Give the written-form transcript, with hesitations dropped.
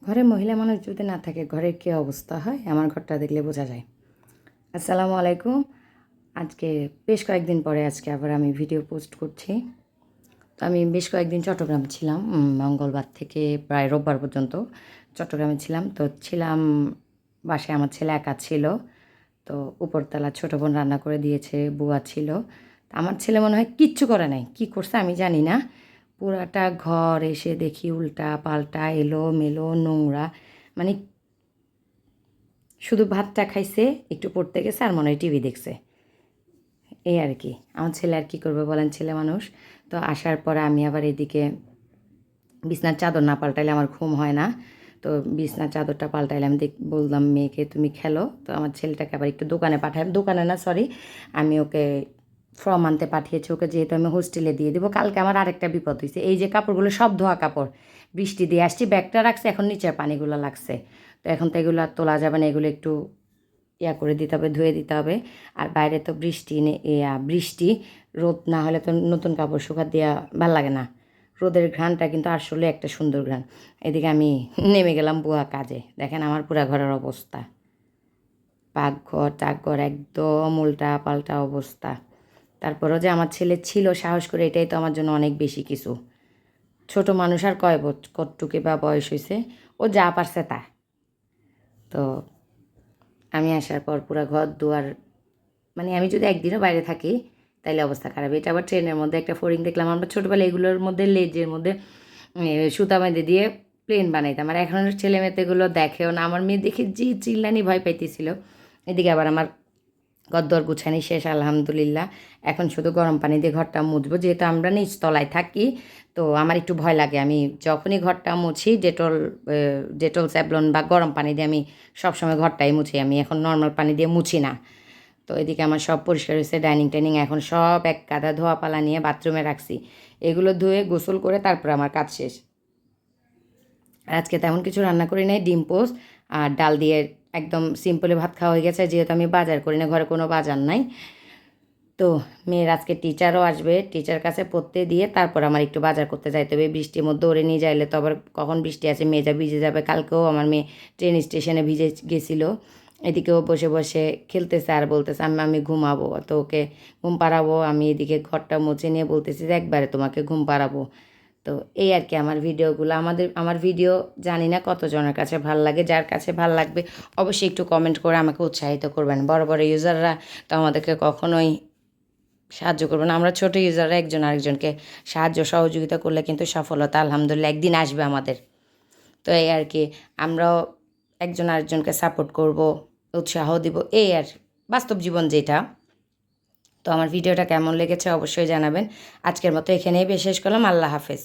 ঘরে মহিলা মানুষ যদি না থাকে ঘরের কী অবস্থা হয় আমার ঘরটা দেখলে বোঝা যায়। আসসালামু আলাইকুম। আজকে বেশ কয়েকদিন পরে আজকে আবার আমি ভিডিও পোস্ট করছি। তো আমি বেশ কয়েকদিন চট্টগ্রামে ছিলাম, মঙ্গলবার থেকে প্রায় রোববার পর্যন্ত চট্টগ্রামে ছিলাম। তো ছিলাম বাসায়, আমার ছেলে একা ছিল। তো উপরতলা ছোটো বোন রান্না করে দিয়েছে, বুয়া ছিল। আমার ছেলে মনে হয় কিচ্ছু করে নাই, কী করছে আমি জানি না। পুরাটা ঘর এসে দেখি উল্টা পাল্টা, এলোমেলো, নোংরা। মানে শুধু ভাতটা খাইছে, একটু পড়তে গেছে আর মনে হয় টিভি দেখছে, এই আর কি। আমার ছেলে আর কী করবে বলেন, ছেলে মানুষ। তো আসার পরে আমি আবার এদিকে বিছনার চাদর না পাল্টাইলে আমার ঘুম হয় না। তো বিছনার চাদরটা পাল্টাইলাম, বললাম মেয়েকে তুমি খেলো। তো আমার ছেলেটাকে আবার একটু দোকানে পাঠালাম, দোকানে না সরি, আমি ওকে ফর্ম আনতে পাঠিয়েছি ওকে, যেহেতু আমি হোস্টেলে দিয়ে দেবো। কালকে আমার আরেকটা বিপদ হয়েছে, এই যে কাপড়গুলো সব ধোয়া কাপড়, বৃষ্টি দিয়ে আসছি, ব্যাগটা রাখছে, এখন নিচের পানিগুলো লাগছে। তো এখন তো এগুলো আর তোলা যাবে না, এগুলো একটু করে দিতে হবে, ধুয়ে দিতে হবে। আর বাইরে তো বৃষ্টি, রোদ না হলে তো নতুন কাপড় শুকা দেওয়া ভাল লাগে না। রোদের ঘ্রাণটা কিন্তু আসলে একটা সুন্দর ঘ্রাণ। এদিকে আমি নেমে গেলাম বুয়া কাজে। দেখেন আমার পুরা ঘরের অবস্থা, পাকঘর টাকঘর একদম উল্টা পাল্টা অবস্থা। তারপরও যে আমার ছেলে ছিল সাহস করে, এটাই তো আমার জন্য অনেক বেশি কিছু। ছোট মানুষ আর কতটুকু বা বয়স হয়েছে, ও যা পারছে তা। তো আমি আসার পর পুরো ঘর দুয়ার, মানে আমি যদি একদিনও বাইরে থাকি তাইলে অবস্থা খারাপ। এটা আবার ট্রেনের মধ্যে একটা ফড়িং দেখলাম, আমরা ছোটোবেলায় এগুলোর মধ্যে লেজের মধ্যে সুতা বেঁধে দিয়ে প্লেন বানাইতাম। আর এখন ছেলে মেয়েতে এগুলো দেখেও না। আমার মেয়ে দেখে যে চিল্লানি ভয় পাইতেছিল। এদিকে আবার আমার গদ্দর গুছানি শেষ আলহামদুলিল্লাহ। এখন শুধু গরম পানি দিয়ে ঘরটা মুছবো, যেহেতু আমরা নিচতলায় থাকি। তো আমার একটু ভয় লাগে, আমি যখনই ঘরটা মুছি ডেটল স্যাভলন বা গরম পানি দিয়ে আমি সবসময় ঘরটাই মুছি, আমি এখন নর্মাল পানি দিয়ে মুছি না। তো এদিকে আমার সব পরিষ্কার হয়েছে, ডাইনিং টাইনিং এখন সব এক কাঁধা ধোয়া পালা নিয়ে বাথরুমে রাখছি। এগুলো ধুয়ে গোসল করে তারপর আমার কাজ শেষ। আজকে তেমন কিছু রান্না করি নাই, ডিম পোস্ট আর ডাল দিয়ে একদম সিম্পলে ভাত খাওয়া হয়ে গেছে, যেহেতু আমি বাজার করি না, ঘরে কোনো বাজার নাই। তো মেয়ের আজকে টিচারও আসবে, টিচার কাছে পড়তে দিয়ে তারপর আমার একটু বাজার করতে যাইতে হবে। বৃষ্টির মধ্যে ওরে নিয়ে যাইলে তো আবার কখন বৃষ্টি আছে, মেয়ে যা ভিজে যাবে। কালকেও আমার মেয়ে ট্রেন স্টেশনে ভিজে গেছিলো। এদিকেও বসে বসে খেলতেছে আর বলতেছে আমি ঘুমাবো। তো ওকে ঘুম পাড়াবো, আমি এদিকে ঘরটা মুছে নিয়ে বলতেছি যে একবারে তোমাকে ঘুম পাড়াবো। তো এই আর কি আমার ভিডিওগুলো। আমার ভিডিও জানি না কতজনের কাছে ভাল লাগে, যার কাছে ভাল লাগবে অবশ্যই একটু কমেন্ট করে আমাকে উৎসাহিত করবেন। বড় বড় ইউজাররা তো আমাদেরকে কখনোই সাহায্য করবে না। আমরা ছোটো ইউজাররা একজন আরেকজনকে সাহায্য সহযোগিতা করলে কিন্তু সফলতা আলহামদুলিল্লাহ একদিন আসবে আমাদের। তো এই আর কি, আমরাও একজন আরেকজনকে সাপোর্ট করব, উৎসাহ দিব, এই আর বাস্তব জীবন যেটা। তো আমার ভিডিওটা কেমন লেগেছে অবশ্যই জানাবেন। আজকের মতো এখানেই শেষ করলাম। আল্লাহ হাফেজ।